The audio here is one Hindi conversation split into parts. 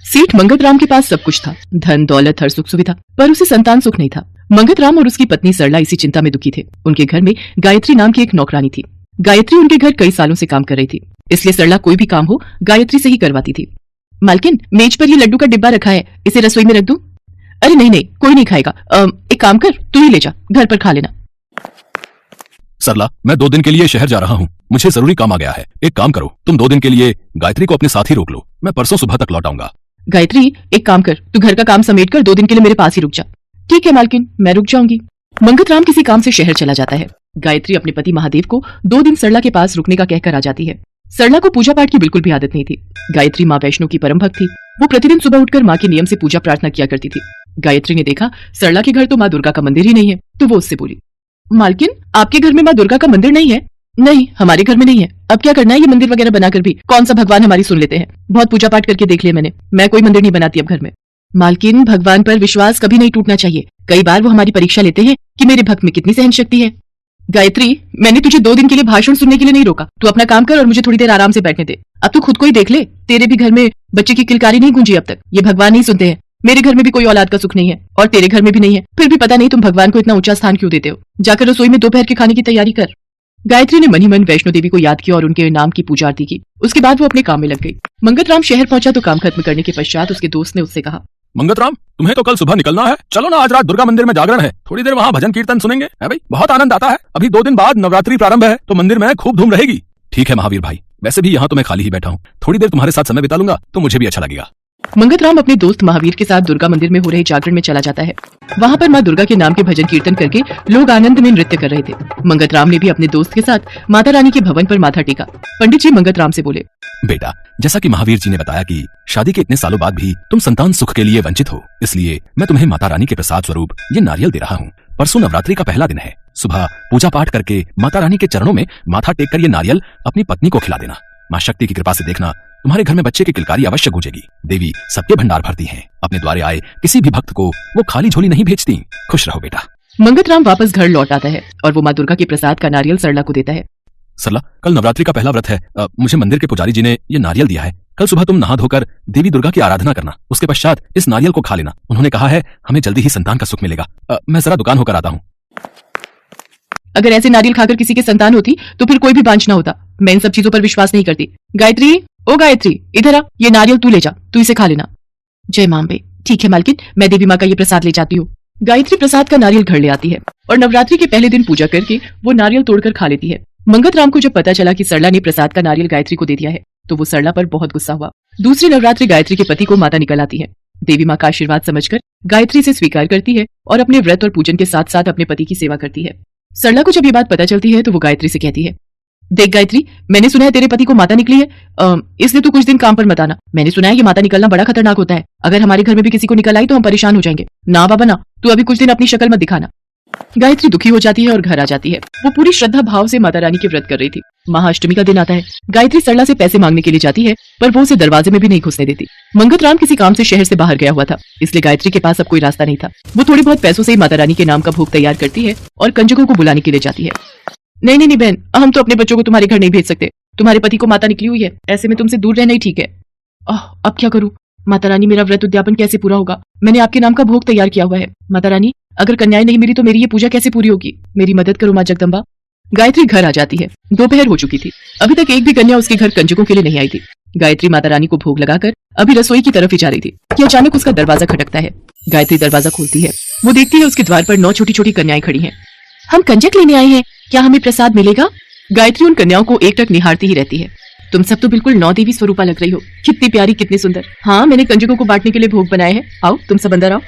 सेठ मंगत राम के पास सब कुछ था, धन दौलत हर सुख सुविधा, पर उसे संतान सुख नहीं था। मंगत राम और उसकी पत्नी सरला इसी चिंता में दुखी थे। उनके घर में गायत्री नाम की एक नौकरानी थी। गायत्री उनके घर कई सालों से काम कर रही थी, इसलिए सरला कोई भी काम हो गायत्री से ही करवाती थी। मालकिन, मेज पर ये लड्डू का डिब्बा रखा है, इसे रसोई में रख दूं? अरे नहीं नहीं, कोई नहीं खाएगा। एक काम कर, तू ही ले जा, घर पर खा लेना। सरला, मैं 2 दिन के लिए शहर जा रहा हूँ, मुझे जरूरी काम आ गया है। एक काम करो, तुम 2 दिन के लिए गायत्री को अपने साथ ही रोक लो, मैं परसों सुबह तक लौट आऊंगा। गायत्री, एक काम कर, तू घर का काम समेट कर 2 दिन के लिए मेरे पास ही रुक जा। ठीक है मालकिन, मैं रुक जाऊंगी। मंगत राम किसी काम से शहर चला जाता है। गायत्री अपने पति महादेव को 2 दिन सरला के पास रुकने का कहकर आ जाती है। सरला को पूजा पाठ की बिल्कुल भी आदत नहीं थी। गायत्री माँ वैष्णो की परम भक्त थी। वो प्रतिदिन सुबह उठकर माँ के नियम से पूजा प्रार्थना किया करती थी। गायत्री ने देखा सरला के घर तो माँ दुर्गा का मंदिर ही नहीं है, तो वो उससे बोली, मालकिन, आपके घर में माँ दुर्गा का मंदिर नहीं है? नहीं, हमारे घर में नहीं है। अब क्या करना है, ये मंदिर वगैरह बनाकर भी कौन सा भगवान हमारी सुन लेते हैं। बहुत पूजा पाठ करके देख लिया मैंने, मैं कोई मंदिर नहीं बनाती अब घर में। मालकिन, भगवान पर विश्वास कभी नहीं टूटना चाहिए। कई बार वो हमारी परीक्षा लेते हैं कि मेरे भक्त में कितनी सहन शक्ति है। गायत्री, मैंने तुझे 2 दिन के लिए भाषण सुनने के लिए नहीं रोका। तू अपना काम कर और मुझे थोड़ी देर आराम से बैठने दे। अब तू खुद को ही देख ले, तेरे भी घर में बच्चे की किलकारी नहीं गूंजी अब तक। ये भगवान नहीं सुनते हैं। मेरे घर में भी कोई औलाद का सुख नहीं है और तेरे घर में भी नहीं है, फिर भी पता नहीं तुम भगवान को इतना ऊंचा स्थान क्यों देते हो। जाकर रसोई में दोपहर के खाने की तैयारी कर। गायत्री ने मनी मन वैष्णो देवी को याद किया और उनके नाम की पूजा आरती की। उसके बाद वो अपने काम में लग गई। मंगत राम शहर पहुंचा तो काम खत्म करने के पश्चात उसके दोस्त ने उससे कहा, मंगत राम, तुम्हें तो कल सुबह निकलना है, चलो ना, आज रात दुर्गा मंदिर में जागरण है, थोड़ी देर वहाँ भजन कीर्तन सुनेंगे, है भाई, बहुत आनंद आता है। अभी 2 दिन बाद नवरात्रि प्रारंभ है, तो मंदिर में खूब धूम रहेगी। ठीक है महावीर भाई, वैसे भी यहाँ तो मैं खाली ही बैठा हूँ, थोड़ी देर तुम्हारे साथ समय बिता लूंगा तो मुझे भी अच्छा लगेगा। मंगत राम अपने दोस्त महावीर के साथ दुर्गा मंदिर में हो रहे जागरण में चला जाता है। वहाँ पर माँ दुर्गा के नाम के भजन कीर्तन करके लोग आनंद में नृत्य कर रहे थे। मंगत राम ने भी अपने दोस्त के साथ माता रानी के भवन पर माथा टेका। पंडित जी मंगत राम से बोले, बेटा, जैसा कि महावीर जी ने बताया कि शादी के इतने सालों बाद भी तुम संतान सुख के लिए वंचित हो, इसलिए मैं तुम्हें माता रानी के प्रसाद स्वरूप ये नारियल दे रहा हूँ। परसों नवरात्रि का पहला दिन है, सुबह पूजा पाठ करके माता रानी के चरणों में माथा टेक कर ये नारियल अपनी पत्नी को खिला देना। माँ शक्ति की कृपा से देखना, तुम्हारे घर में बच्चे की किलकारी अवश्य गूंजेगी। देवी सबके भंडार भरती हैं, अपने द्वारे आए किसी भी भक्त को वो खाली झोली नहीं भेजती। खुश रहो बेटा। मंगत राम वापस घर लौट आता है और वो माँ दुर्गा के प्रसाद का नारियल सरला को देता है। सरला, कल नवरात्रि का पहला व्रत है, मुझे मंदिर के पुजारी जी ने ये नारियल दिया है। कल सुबह तुम नहा धोकर देवी दुर्गा की आराधना करना, उसके पश्चात इस नारियल को खा लेना। उन्होंने कहा है हमें जल्दी ही संतान का सुख मिलेगा। मैं जरा दुकान होकर आता हूँ। अगर ऐसे नारियल खाकर किसी के संतान होती तो फिर कोई भी बांझ ना होता। मैं इन सब चीजों पर विश्वास नहीं करती। गायत्री, ओ गायत्री, इधर आ, ये नारियल तू ले जा, तू इसे खा लेना। जय मांबे। ठीक है मालकिन, मैं देवी माँ का ये प्रसाद ले जाती हूँ। गायत्री प्रसाद का नारियल घर ले आती है और नवरात्रि के पहले दिन पूजा करके वो नारियल तोड़कर खा लेती है। मंगत राम को जब पता चला कि सरला ने प्रसाद का नारियल गायत्री को दे दिया है तो वो सरला पर बहुत गुस्सा हुआ। दूसरी नवरात्रि गायत्री के पति को माता निकल आती है। देवी माँ का आशीर्वाद समझकर गायत्री से स्वीकार करती है और अपने व्रत और पूजन के साथ साथ अपने पति की सेवा करती है। सरला को जब ये बात पता चलती है तो वो गायत्री से कहती है, देख गायत्री, मैंने सुना है तेरे पति को माता निकली है, इसलिए तू कुछ दिन काम पर मत आना। मैंने सुना है ये माता निकलना बड़ा खतरनाक होता है। अगर हमारे घर में भी किसी को निकल आई तो हम परेशान हो जाएंगे। ना बाबा ना, तू अभी कुछ दिन अपनी शक्ल मत दिखाना। गायत्री दुखी हो जाती है और घर आ जाती है। वो पूरी श्रद्धा भाव से माता रानी के व्रत कर रही थी। महाअष्टमी का दिन आता है। गायत्री सरला से पैसे मांगने के लिए जाती है, पर वो उसे दरवाजे में भी नहीं घुसने देती। मंगत राम किसी काम से शहर से बाहर गया हुआ था, इसलिए गायत्री के पास अब कोई रास्ता नहीं था। वो थोड़ी बहुत पैसों से ही माता रानी के नाम का भोग तैयार करती है और कंजकों को बुलाने के लिए जाती है। नहीं नहीं नहीं बहन, हम तो अपने बच्चों को तुम्हारे घर नहीं भेज सकते। तुम्हारे पति को माता निकली हुई है, ऐसे में तुमसे दूर रहना ही ठीक है। अब क्या करूं? माता रानी, मेरा व्रत उद्यापन कैसे पूरा होगा? मैंने आपके नाम का भोग तैयार किया हुआ है। माता रानी, अगर कन्याएं नहीं मिली तो मेरी ये पूजा कैसे पूरी होगी? मेरी मदद करो माँ जगदम्बा। गायत्री घर आ जाती है। दोपहर हो चुकी थी। अभी तक एक भी कन्या उसके घर कंजकों के लिए नहीं आई थी। गायत्री माता रानी को भोग लगाकर अभी रसोई की तरफ ही जा रही थी कि अचानक उसका दरवाजा खटकता है। गायत्री दरवाजा खोलती है। वो देखती है उसके द्वार पर 9 छोटी छोटी कन्याएं खड़ी हैं। हम कंजक लेने आए हैं, क्या हमें प्रसाद मिलेगा? गायत्री उन कन्याओं को एकटक निहारती ही रहती है। तुम सब तो बिल्कुल 9 देवी स्वरूपा लग रही हो। कितनी प्यारी, कितनी सुंदर। हाँ, मैंने कंजकों को बांटने के लिए भोग बनाए हैं। आओ तुम सब अंदर आओ।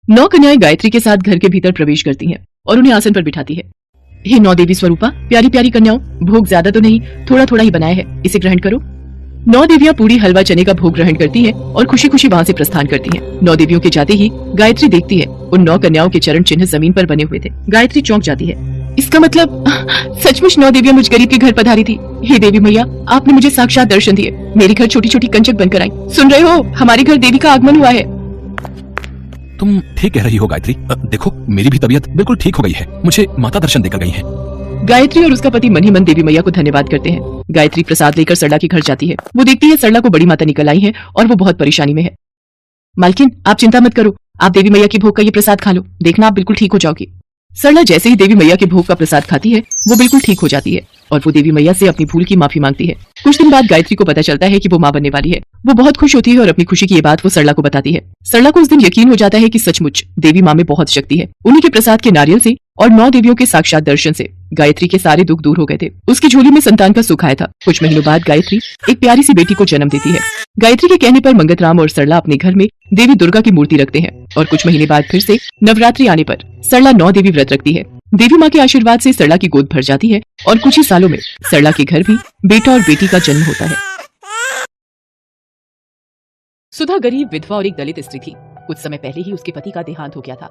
9 कन्याएं गायत्री के साथ घर के भीतर प्रवेश करती हैं और उन्हें आसन पर बिठाती है। हे 9 देवी स्वरूपा, प्यारी प्यारी कन्याओं, भोग ज्यादा तो नहीं, थोड़ा थोड़ा ही बनाया है, इसे ग्रहण करो। 9 देवियां पूरी हलवा चने का भोग ग्रहण करती हैं और खुशी खुशी वहां से प्रस्थान करती हैं। 9 देवियों के जाते ही गायत्री देखती है उन 9 कन्याओं के चरण चिन्ह जमीन पर बने हुए थे। गायत्री चौंक जाती है। इसका मतलब सचमुच 9 देवियां मुझ गरीब के घर पधारी थी। हे देवी मैया, आपने मुझे साक्षात दर्शन दिए। मेरे घर छोटी छोटी कंचक बनकर आई। सुन रहे हो, हमारे घर देवी का आगमन हुआ है। तुम ठीक कह रही हो गायत्री। देखो, मेरी भी तबीयत बिल्कुल ठीक हो गई है। मुझे माता दर्शन देकर गई है। गायत्री और उसका पति मन ही मन देवी मैया को धन्यवाद करते हैं। गायत्री प्रसाद लेकर सरला के घर जाती है। वो देखती है सरला को बड़ी माता निकल आई है और वो बहुत परेशानी में है। मालकिन, आप चिंता मत करो, आप देवी मैया के भोग का ये प्रसाद खा लो, देखना आप बिल्कुल ठीक हो जाओगी। सरला जैसे ही देवी मैया के भोग का प्रसाद खाती है वो बिल्कुल ठीक हो जाती है और वो देवी मैया से अपनी भूल की माफी मांगती है। कुछ दिन बाद गायत्री को पता चलता है कि वो मां बनने वाली है। वो बहुत खुश होती है और अपनी खुशी की ये बात वो सरला को बताती है। सरला को उस दिन यकीन हो जाता है कि सचमुच देवी मां में बहुत शक्ति है। उन्हीं के प्रसाद के नारियल से और 9 देवियों के साक्षात दर्शन से गायत्री के सारे दुख दूर हो गए थे। उसकी झोली में संतान का सुख आया था। कुछ महीनों बाद गायत्री एक प्यारी सी बेटी को जन्म देती है। गायत्री के कहने पर मंगतराम और सरला अपने घर में देवी दुर्गा की मूर्ति रखते हैं और कुछ महीने बाद फिर से नवरात्रि आने पर सरला 9 देवी व्रत रखती है। देवी माँ के आशीर्वाद से सरला की गोद भर जाती है और कुछ ही सालों में सरला के घर भी बेटा और बेटी का जन्म होता है। सुधा गरीब विधवा और एक दलित स्त्री थी। कुछ समय पहले ही उसके पति का देहांत हो गया था।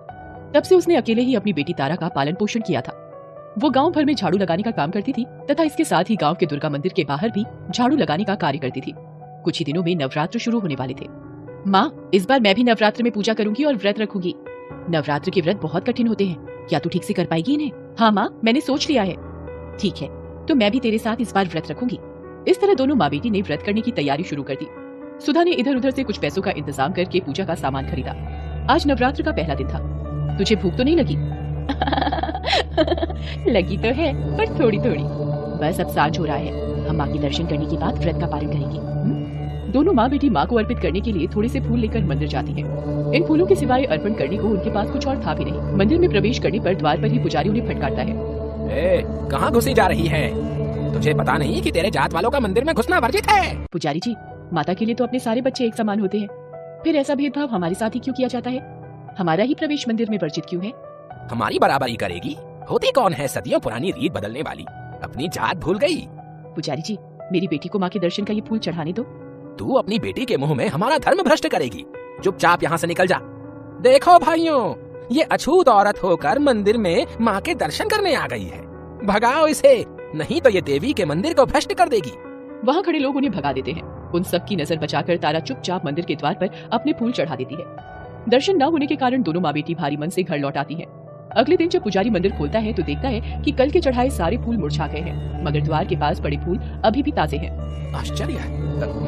तब से उसने अकेले ही अपनी बेटी तारा का पालन पोषण किया था। वो गांव भर में झाड़ू लगाने का काम करती थी तथा इसके साथ ही गांव के दुर्गा मंदिर के बाहर भी झाड़ू लगाने का कार्य करती थी। कुछ ही दिनों में नवरात्र शुरू होने वाले थे। माँ, इस बार मैं भी नवरात्र में पूजा करूंगी और व्रत रखूंगी। नवरात्र के व्रत बहुत कठिन होते हैं, क्या तू ठीक से कर पाएगी इन्हें? हाँ माँ, मैंने सोच लिया है। ठीक है, तो मैं भी तेरे साथ इस बार व्रत रखूंगी। इस तरह दोनों माँ बेटी ने व्रत करने की तैयारी शुरू कर दी। सुधा ने इधर उधर से कुछ पैसों का इंतजाम करके पूजा का सामान खरीदा। आज नवरात्र का पहला दिन था। तुझे भूख तो नहीं लगी? लगी तो है, पर थोड़ी थोड़ी। बस अब सांझ हो रहा है, हम माँ के दर्शन करने के बाद व्रत का पालन करेंगे। दोनों माँ बेटी माँ को अर्पित करने के लिए थोड़े से फूल लेकर मंदिर जाती हैं। इन फूलों के सिवाय अर्पण करने को उनके पास कुछ और था भी नहीं। मंदिर में प्रवेश करने पर द्वार पर ही पुजारी उन्हें फटकारता है। कहाँ घुसी जा रही है? तुझे पता नहीं कि तेरे जात वालों का मंदिर में घुसना वर्जित है? पुजारी जी, माता के लिए तो अपने सारे बच्चे एक समान होते हैं, फिर ऐसा भेदभाव हमारे साथ ही क्यों किया जाता है? हमारा ही प्रवेश मंदिर में वर्जित क्यों है? हमारी बराबरी करेगी? होती कौन है सदियों पुरानी रीत बदलने वाली? अपनी जात भूल गई? पुजारी जी, मेरी बेटी को माँ के दर्शन का ये फूल चढ़ाने दो। तू अपनी बेटी के मुंह में हमारा धर्म भ्रष्ट करेगी। चुपचाप यहाँ से निकल जा। देखो भाइयों, ये अछूत औरत होकर मंदिर में माँ के दर्शन करने आ गई है। भगाओ इसे, नहीं तो ये देवी के मंदिर को भ्रष्ट कर देगी। वहाँ खड़े लोग उन्हें भगा देते हैं। उन सब की नजर बचाकर तारा चुपचाप मंदिर के द्वार पर अपने फूल चढ़ा देती है। दर्शन न होने के कारण दोनों माँ बेटी भारी मन से घर लौट आती हैं। अगले दिन जब पुजारी मंदिर खोलता है तो देखता है कि कल के चढ़ाए सारे फूल मुरझा गए हैं, मगर द्वार के पास पड़े फूल अभी भी ताजे हैं। आश्चर्य है,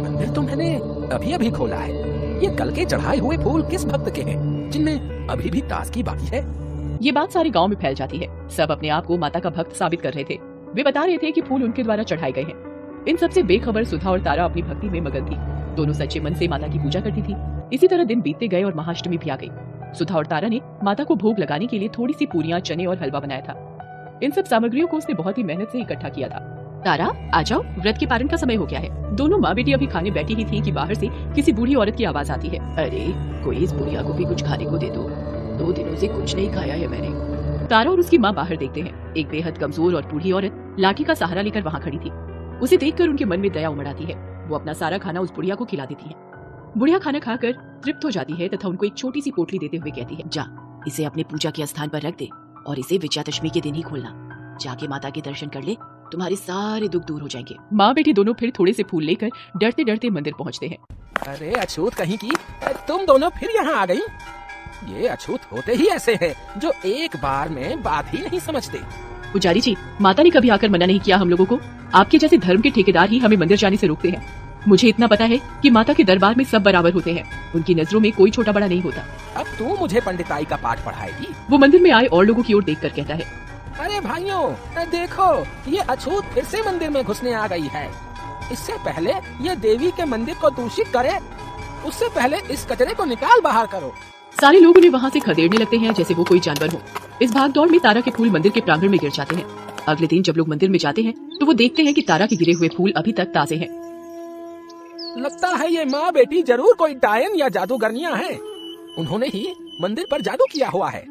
मंदिर तो मैंने अभी अभी खोला है। ये कल के चढ़ाए हुए फूल किस भक्त के हैं जिनमें अभी भी ताजगी बाकी है? ये बात सारे गांव में फैल जाती है। सब अपने आप को माता का भक्त साबित कर रहे थे। वे बता रहे थे कि फूल उनके द्वारा चढ़ाए गए हैं। इन सबसे बेखबर सुधा और तारा अपनी भक्ति में मगन थी। दोनों सच्चे मन से माता की पूजा करती थी। इसी तरह दिन बीतते गए और महाअष्टमी भी आ गई। सुधा और तारा ने माता को भोग लगाने के लिए थोड़ी सी पूरियां, चने और हलवा बनाया था। इन सब सामग्रियों को उसने बहुत ही मेहनत से इकट्ठा किया था। तारा, आ जाओ, व्रत के पारण का समय हो गया है। दोनों माँ बेटी अभी खाने बैठी ही थी कि बाहर से किसी बूढ़ी औरत की आवाज आती है। अरे, कोई इस बुढ़िया को भी कुछ खाने को दे दो, 2 दिनों से कुछ नहीं खाया है मैंने। तारा और उसकी माँ बाहर देखते हैं। एक बेहद कमजोर और बूढ़ी औरत लाठी का सहारा लेकर वहाँ खड़ी थी। उसे देखकर उनके मन में दया उमड़ आती है। वो अपना सारा खाना उस बुढ़िया को खिला देती है। बुढ़िया खाना खाकर तृप्त हो जाती है तथा उनको एक छोटी सी पोटली देते हुए कहती है, जा, इसे अपने पूजा के स्थान पर रख दे और इसे विजयादशमी के दिन ही खोलना। जाके माता के दर्शन कर ले, तुम्हारे सारे दुख दूर हो जाएंगे। माँ बेटी दोनों फिर थोड़े से फूल लेकर डरते डरते मंदिर पहुँचते हैं। अरे अछूत कहीं की, तुम दोनों फिर यहाँ आ गई? ये अछूत होते ही ऐसे हैं जो एक बार में बात ही नहीं समझते। पुजारी जी, माता ने कभी आकर मना नहीं किया हम लोगों को। आपके जैसे धर्म के ठेकेदार ही हमें मंदिर जाने से रोकते हैं। मुझे इतना पता है कि माता के दरबार में सब बराबर होते हैं। उनकी नजरों में कोई छोटा बड़ा नहीं होता। अब तू मुझे पंडिताई का पाठ पढ़ाएगी? वो मंदिर में आए और लोगों की ओर देखकर कहता है, अरे भाइयों, देखो, ये अछूत फिर से मंदिर में घुसने आ गई है। इससे पहले ये देवी के मंदिर को दूषित करे, उससे पहले इस कचरे को निकाल बाहर करो। सारे लोग उन्हें वहाँ से खदेड़ने लगते हैं जैसे वो कोई जानवर हो। इस भाग दौड़ में तारा के फूल मंदिर के प्रांगण में गिर जाते हैं। अगले दिन जब लोग मंदिर में जाते हैं तो वो देखते हैं कि तारा के गिरे हुए फूल अभी तक ताजे हैं। लगता है ये माँ बेटी जरूर कोई डायन या जादूगरनियां हैं। उन्होंने ही मंदिर पर जादू किया हुआ है।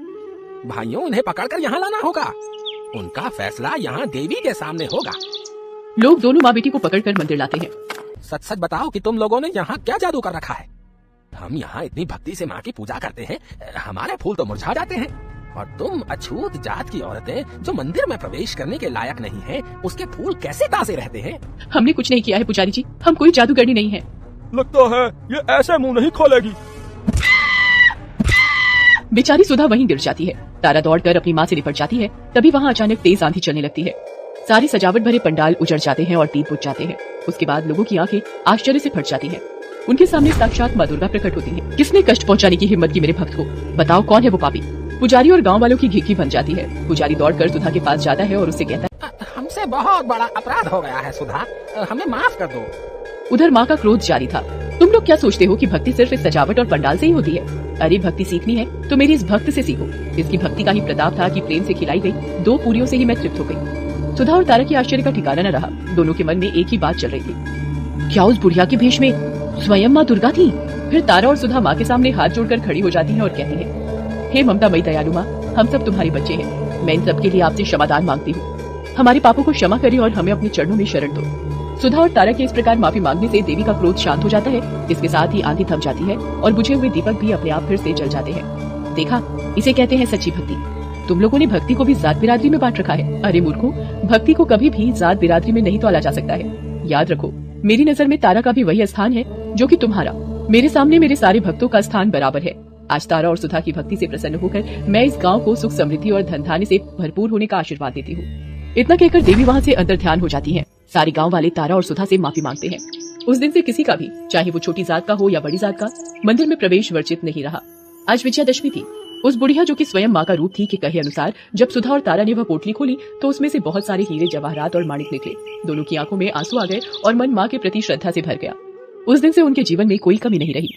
भाइयों, उन्हें पकड़कर यहाँ लाना होगा। उनका फैसला यहाँ देवी के सामने होगा। लोग दोनों माँ बेटी को पकड़कर मंदिर लाते हैं। सच सच बताओ कि तुम लोगों ने यहाँ क्या जादू कर रखा है? हम यहाँ इतनी भक्ति से माँ की पूजा करते हैं, हमारे फूल तो मुरझा जाते हैं, और तुम अछूत जात की औरतें जो मंदिर में प्रवेश करने के लायक नहीं है, उसके फूल कैसे ताजे रहते हैं? हमने कुछ नहीं किया है पुजारी जी, हम कोई जादूगरनी नहीं है। लगता है ये ऐसे मुंह नहीं खोलेगी। बेचारी सुधा वहीं गिर जाती है। तारा दौड़कर अपनी माँ से निपट जाती है। तभी वहाँ अचानक तेज आंधी चलने लगती है। सारी सजावट भरे पंडाल उजड़ जाते हैं और दीप बुझ जाते हैं। उसके बाद लोगों की आंखें आश्चर्य से फट जाती हैं। उनके सामने साक्षात माँ दुर्गा प्रकट होती है। किसने कष्ट पहुंचाने की हिम्मत की मेरे भक्त को? बताओ कौन है वो पापी? पुजारी और गांव वालों की घिकी बन जाती है। पुजारी दौड़कर सुधा के पास जाता है और उससे कहता है, हमसे बहुत बड़ा अपराध हो गया है सुधा, हमें माफ कर दो। उधर माँ का क्रोध जारी था। तुम लोग क्या सोचते हो कि भक्ति सिर्फ इस सजावट और पंडाल से ही होती है? अरे भक्ति सीखनी है तो मेरी इस भक्त से सीखो। इसकी भक्ति का ही प्रताप था कि प्रेम से खिलाई गई 2 पूरियों से ही मैं तृप्त हो गई। सुधा और तारा की आश्चर्य का ठिकाना न रहा। दोनों के मन में एक ही बात चल रही थी, क्या उस बुढ़िया के भेष में स्वयं माँ दुर्गा थी? फिर तारा और सुधा माँ के सामने हाथ जोड़कर खड़ी हो जाती है और कहती है, हे ममता मई दयालु माँ, हम सब तुम्हारे बच्चे हैं। मैं इन सब के लिए आपसे क्षमादान मांगती हूँ। हमारे पापों को क्षमा करें और हमें अपने चरणों में शरण दो। सुधा और तारा के इस प्रकार माफी मांगने से देवी का क्रोध शांत हो जाता है। इसके साथ ही आंधी थम जाती है और बुझे हुए दीपक भी अपने आप फिर से जल जाते हैं। देखा, इसे कहते हैं सच्ची भक्ति। तुम लोगों ने भक्ति को भी जात बिरादरी में बांट रखा है। अरे मूर्खों, भक्ति को कभी भी जात बिरादरी में नहीं तोला जा सकता है। याद रखो, मेरी नजर में तारा का भी वही स्थान है जो कि तुम्हारा। मेरे सामने मेरे सारे भक्तों का स्थान बराबर है। आज तारा और सुधा की भक्ति से प्रसन्न होकर मैं इस गांव को सुख समृद्धि और धन धान्य से भरपूर होने का आशीर्वाद देती हूँ। इतना कहकर देवी वहाँ से अंतर ध्यान हो जाती हैं। सारे गांव वाले तारा और सुधा से माफी मांगते हैं। उस दिन से किसी का भी, चाहे वो छोटी जात का हो या बड़ी जात का, मंदिर में प्रवेश वर्जित नहीं रहा। आज विजयादशमी थी। उस बुढ़िया जो कि स्वयं माँ का रूप थी के कहे अनुसार जब सुधा और तारा ने वह पोटली खोली तो उसमें से बहुत सारे हीरे जवाहरात और माणिक निकले। दोनों की आंखों में आंसू आ गए और मन माँ के प्रति श्रद्धा से भर गया। उस दिन से उनके जीवन में कोई कमी नहीं रही।